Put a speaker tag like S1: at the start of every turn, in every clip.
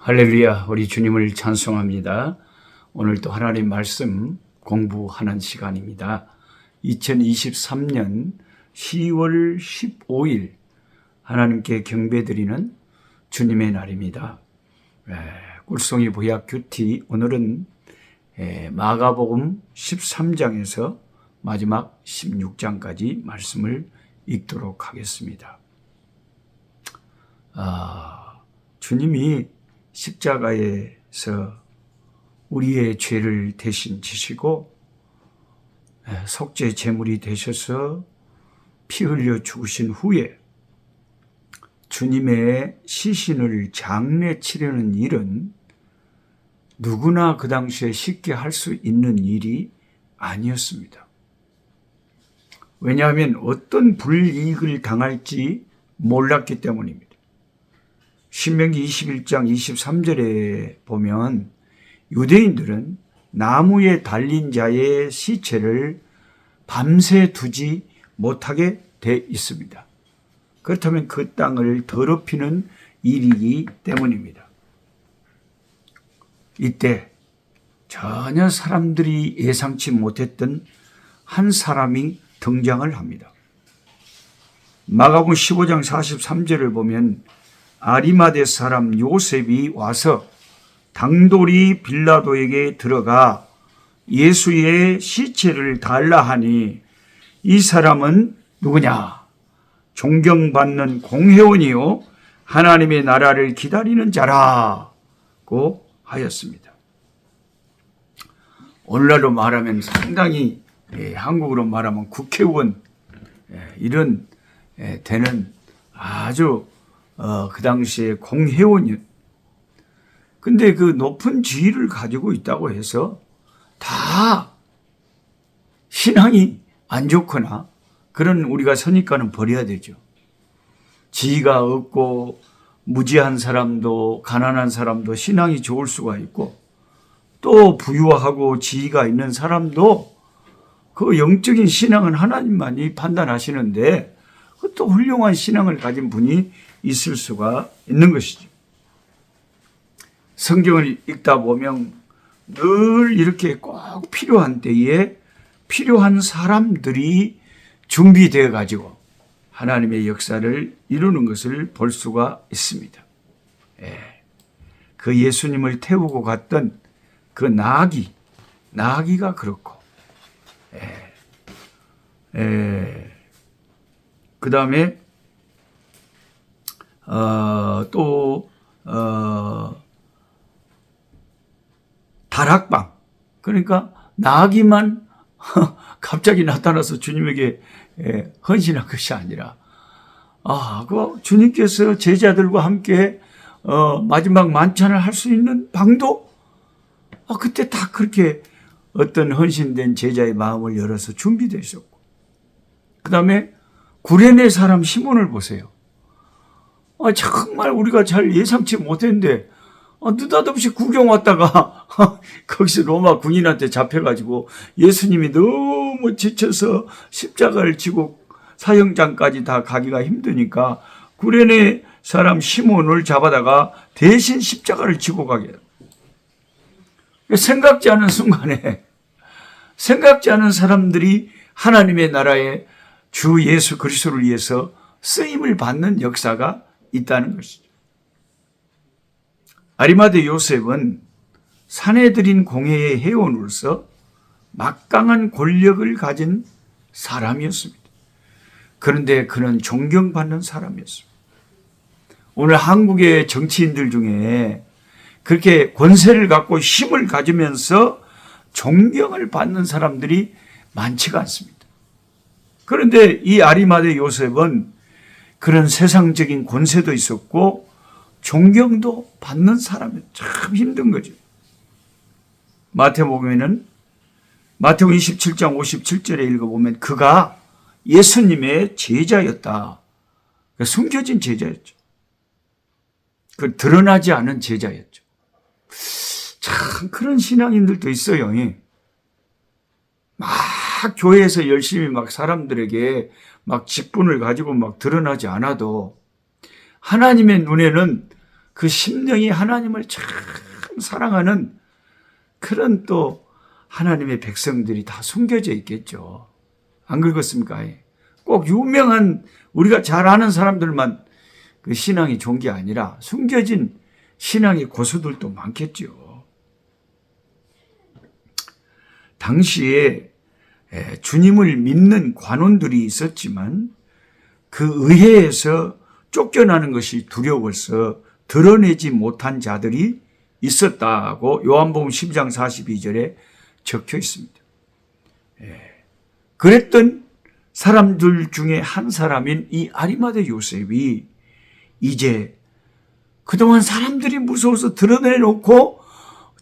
S1: 할렐루야, 우리 주님을 찬송합니다. 오늘도 하나님 말씀 공부하는 시간입니다. 2023년 10월 15일 하나님께 경배드리는 주님의 날입니다. 꿀송이 보약 큐티, 오늘은 마가복음 13장에서 마지막 16장까지 말씀을 읽도록 하겠습니다. 주님이 십자가에서 우리의 죄를 대신 지시고 속죄 제물이 되셔서 피 흘려 죽으신 후에 주님의 시신을 장례 치르는 일은 누구나 그 당시에 쉽게 할 수 있는 일이 아니었습니다. 왜냐하면 어떤 불이익을 당할지 몰랐기 때문입니다. 신명기 21장 23절에 보면 유대인들은 나무에 달린 자의 시체를 밤새 두지 못하게 돼 있습니다. 그렇다면 그 땅을 더럽히는 일이기 때문입니다. 이때 전혀 사람들이 예상치 못했던 한 사람이 등장을 합니다. 마가복음 15장 43절을 보면 아리마대 사람 요셉이 와서 당돌이 빌라도에게 들어가 예수의 시체를 달라 하니 이 사람은 누구냐? 존경받는 공회원이요 하나님의 나라를 기다리는 자라고 하였습니다. 오늘날로 말하면 상당히 한국으로 말하면 국회의원 이런 되는 아주 그 당시에 공회원이었. 근데 그 높은 지위를 가지고 있다고 해서 다 신앙이 안 좋거나 그런 우리가 선입관은 버려야 되죠. 지위가 없고 무지한 사람도 가난한 사람도 신앙이 좋을 수가 있고 또 부유하고 지위가 있는 사람도 그 영적인 신앙은 하나님만이 판단하시는데 또 훌륭한 신앙을 가진 분이 있을 수가 있는 것이죠. 성경을 읽다 보면 늘 이렇게 꼭 필요한 때에 필요한 사람들이 준비되어 가지고 하나님의 역사를 이루는 것을 볼 수가 있습니다. 그 예수님을 태우고 갔던 그 나귀가 그렇고, 그 다음에 다락방, 그러니까 나귀만 갑자기 나타나서 주님에게 헌신한 것이 아니라 그 주님께서 제자들과 함께 마지막 만찬을 할 수 있는 방도 그때 다 그렇게 어떤 헌신된 제자의 마음을 열어서 준비되어 있었고, 그 다음에 구레네 사람 시몬을 보세요. 정말 우리가 잘 예상치 못했는데 느닷없이 구경 왔다가 거기서 로마 군인한테 잡혀가지고 예수님이 너무 지쳐서 십자가를 지고 사형장까지 다 가기가 힘드니까 구레네 사람 시몬을 잡아다가 대신 십자가를 지고 가게 해요. 생각지 않은 순간에 생각지 않은 사람들이 하나님의 나라에 주 예수 그리스도를 위해서 쓰임을 받는 역사가 있다는 것이죠. 아리마대 요셉은 사내들인 공회의 회원으로서 막강한 권력을 가진 사람이었습니다. 그런데 그는 존경받는 사람이었습니다. 오늘 한국의 정치인들 중에 그렇게 권세를 갖고 힘을 가지면서 존경을 받는 사람들이 많지가 않습니다. 그런데 이 아리마대 요셉은 그런 세상적인 권세도 있었고 존경도 받는 사람이 참 힘든 거죠. 마태복음에는 마태복음 27장 57절에 읽어보면 그가 예수님의 제자였다. 숨겨진 제자였죠. 그 드러나지 않은 제자였죠. 참 그런 신앙인들도 있어요. 막 교회에서 열심히 막 사람들에게 막 직분을 가지고 막 드러나지 않아도 하나님의 눈에는 그 심령이 하나님을 참 사랑하는 그런 또 하나님의 백성들이 다 숨겨져 있겠죠. 안 그렇습니까? 꼭 유명한 우리가 잘 아는 사람들만 그 신앙이 좋은 게 아니라 숨겨진 신앙의 고수들도 많겠죠. 당시에 주님을 믿는 관원들이 있었지만 그 의회에서 쫓겨나는 것이 두려워서 드러내지 못한 자들이 있었다고 요한복음 12장 42절에 적혀 있습니다. 그랬던 사람들 중에 한 사람인 이 아리마대 요셉이 이제 그동안 사람들이 무서워서 드러내놓고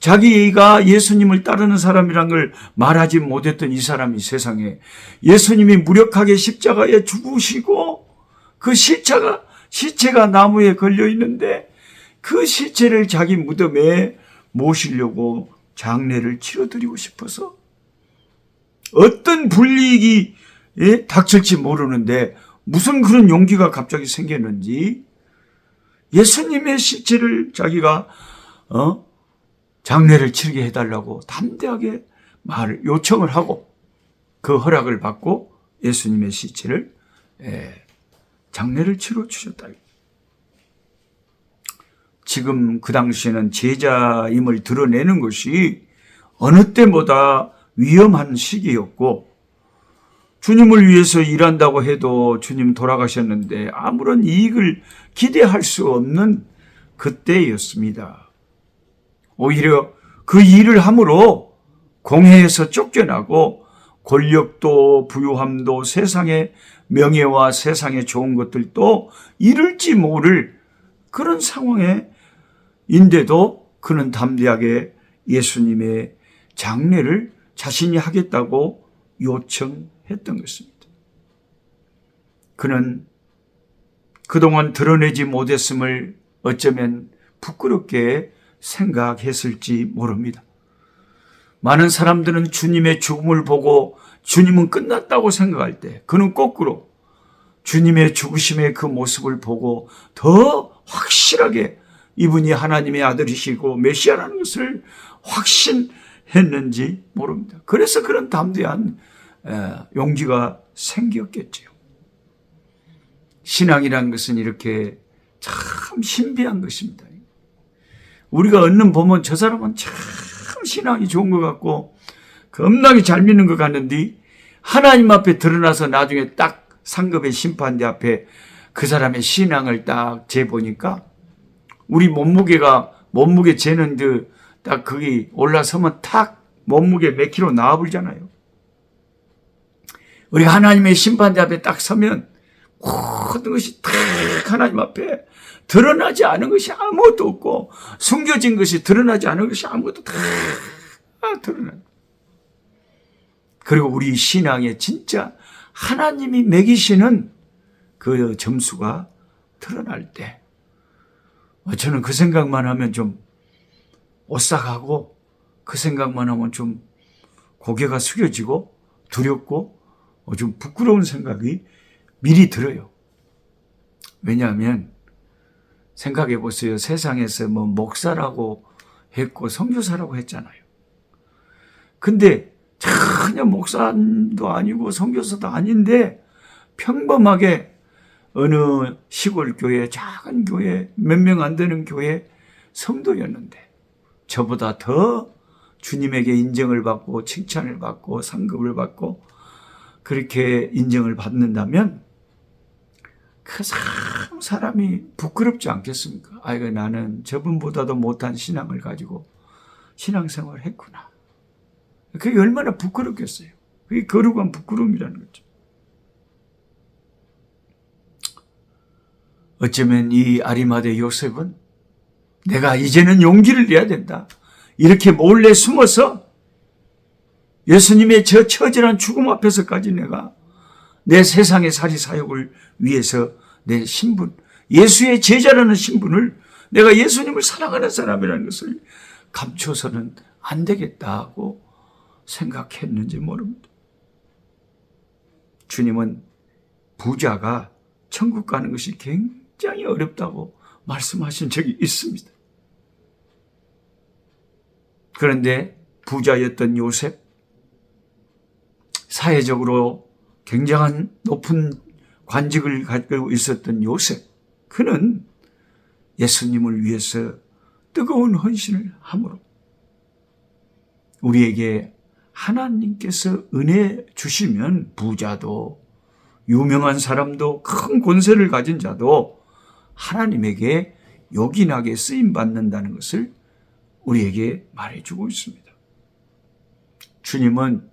S1: 자기가 예수님을 따르는 사람이란 걸 말하지 못했던 이 사람이 세상에 예수님이 무력하게 십자가에 죽으시고 그 시체가 나무에 걸려 있는데 그 시체를 자기 무덤에 모시려고 장례를 치러드리고 싶어서 어떤 불이익이 닥칠지 모르는데 무슨 그런 용기가 갑자기 생겼는지 예수님의 시체를 자기가 장례를 치르게 해달라고 담대하게 요청을 하고 그 허락을 받고 예수님의 시체를 장례를 치러 주셨다. 지금 그 당시에는 제자임을 드러내는 것이 어느 때보다 위험한 시기였고 주님을 위해서 일한다고 해도 주님 돌아가셨는데 아무런 이익을 기대할 수 없는 그때였습니다. 오히려 그 일을 함으로 공회에서 쫓겨나고 권력도 부유함도 세상의 명예와 세상의 좋은 것들도 이룰지 모를 그런 상황인데도 그는 담대하게 예수님의 장례를 자신이 하겠다고 요청했던 것입니다. 그는 그동안 드러내지 못했음을 어쩌면 부끄럽게 생각했을지 모릅니다. 많은 사람들은 주님의 죽음을 보고 주님은 끝났다고 생각할 때 그는 거꾸로 주님의 죽으심의 그 모습을 보고 더 확실하게 이분이 하나님의 아들이시고 메시아라는 것을 확신했는지 모릅니다. 그래서 그런 담대한 용기가 생겼겠죠. 신앙이란 것은 이렇게 참 신비한 것입니다. 우리가 얻는 보면 저 사람은 참 신앙이 좋은 것 같고 겁나게 잘 믿는 것 같는데 하나님 앞에 드러나서 나중에 딱 상급의 심판대 앞에 그 사람의 신앙을 딱 재보니까 우리 몸무게 재는 딱 거기 올라서면 탁 몸무게 몇 킬로 나와버리잖아요. 우리 하나님의 심판대 앞에 딱 서면 모든 것이 딱 하나님 앞에 드러나지 않은 것이 아무것도 없고 숨겨진 것이 드러나지 않은 것이 아무것도 다 드러나요. 그리고 우리 신앙에 진짜 하나님이 매기시는 그 점수가 드러날 때 저는 그 생각만 하면 좀 오싹하고 그 생각만 하면 좀 고개가 숙여지고 두렵고 좀 부끄러운 생각이 미리 들어요. 왜냐하면 생각해 보세요. 세상에서 뭐 목사라고 했고 선교사라고 했잖아요. 근데 전혀 목사도 아니고 선교사도 아닌데 평범하게 어느 시골 교회, 작은 교회, 몇 명 안 되는 교회 성도였는데 저보다 더 주님에게 인정을 받고 칭찬을 받고 상급을 받고 그렇게 인정을 받는다면 그 사람이 부끄럽지 않겠습니까? 아이고 나는 저분보다도 못한 신앙을 가지고 신앙생활을 했구나. 그게 얼마나 부끄럽겠어요. 그게 거룩한 부끄러움이라는 거죠. 어쩌면 이 아리마대 요셉은 내가 이제는 용기를 내야 된다. 이렇게 몰래 숨어서 예수님의 저 처절한 죽음 앞에서까지 내가 내 세상의 사리 사역을 위해서 내 신분, 예수의 제자라는 신분을 내가 예수님을 사랑하는 사람이라는 것을 감춰서는 안 되겠다고 생각했는지 모릅니다. 주님은 부자가 천국 가는 것이 굉장히 어렵다고 말씀하신 적이 있습니다. 그런데 부자였던 요셉, 사회적으로 굉장한 높은 관직을 가지고 있었던 요셉, 그는 예수님을 위해서 뜨거운 헌신을 함으로 우리에게 하나님께서 은혜 주시면 부자도 유명한 사람도 큰 권세를 가진 자도 하나님에게 요긴하게 쓰임받는다는 것을 우리에게 말해주고 있습니다. 주님은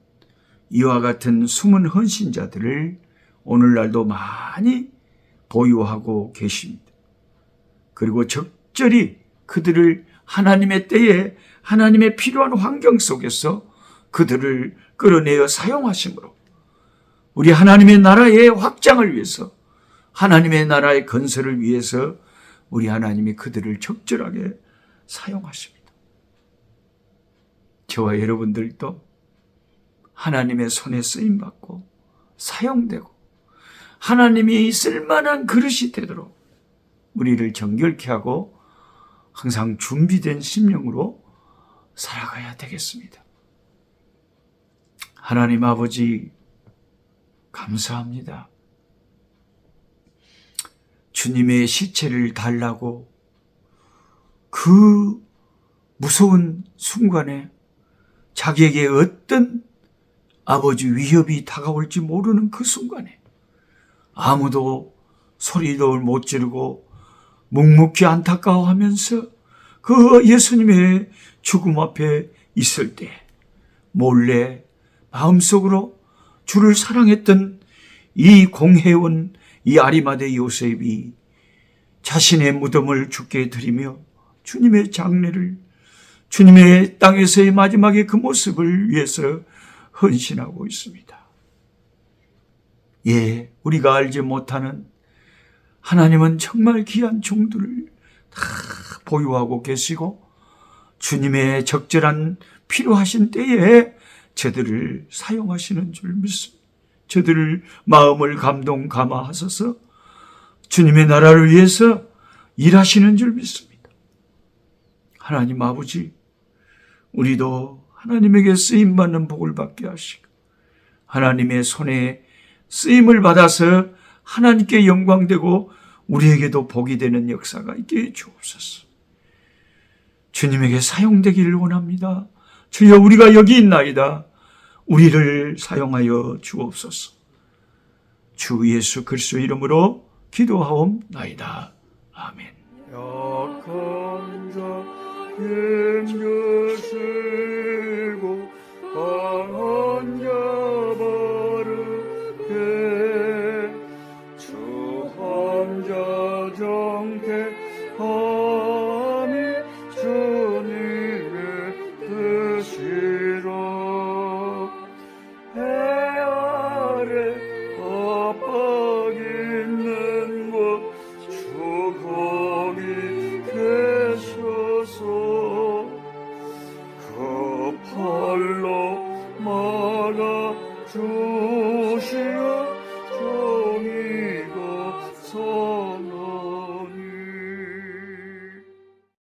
S1: 이와 같은 숨은 헌신자들을 오늘날도 많이 보유하고 계십니다. 그리고 적절히 그들을 하나님의 때에 하나님의 필요한 환경 속에서 그들을 끌어내어 사용하심으로 우리 하나님의 나라의 확장을 위해서, 하나님의 나라의 건설을 위해서 우리 하나님이 그들을 적절하게 사용하십니다. 저와 여러분들도 하나님의 손에 쓰임받고 사용되고 하나님이 쓸만한 그릇이 되도록 우리를 정결케 하고 항상 준비된 심령으로 살아가야 되겠습니다. 하나님 아버지, 감사합니다. 주님의 시체를 달라고 그 무서운 순간에 자기에게 어떤 아버지 위협이 다가올지 모르는 그 순간에 아무도 소리도 못 지르고 묵묵히 안타까워하면서 그 예수님의 죽음 앞에 있을 때 몰래 마음속으로 주를 사랑했던 이 공회원, 이 아리마대 요셉이 자신의 무덤을 주께 드리며 주님의 장례를, 주님의 땅에서의 마지막의 그 모습을 위해서 헌신하고 있습니다. 예, 우리가 알지 못하는 하나님은 정말 귀한 종들을 다 보유하고 계시고 주님의 적절한 필요하신 때에 저들을 사용하시는 줄 믿습니다. 저들을 마음을 감동감화하셔서 주님의 나라를 위해서 일하시는 줄 믿습니다. 하나님 아버지, 우리도 하나님에게 쓰임받는 복을 받게 하시고 하나님의 손에 쓰임을 받아서 하나님께 영광되고 우리에게도 복이 되는 역사가 있게 주옵소서. 주님에게 사용되기를 원합니다. 주여, 우리가 여기 있나이다. 우리를 사용하여 주옵소서. 주 예수 그리스도의 이름으로 기도하옵나이다. 아멘. 약한 자 힘주시고 강한 자 바르게 주 함자 정태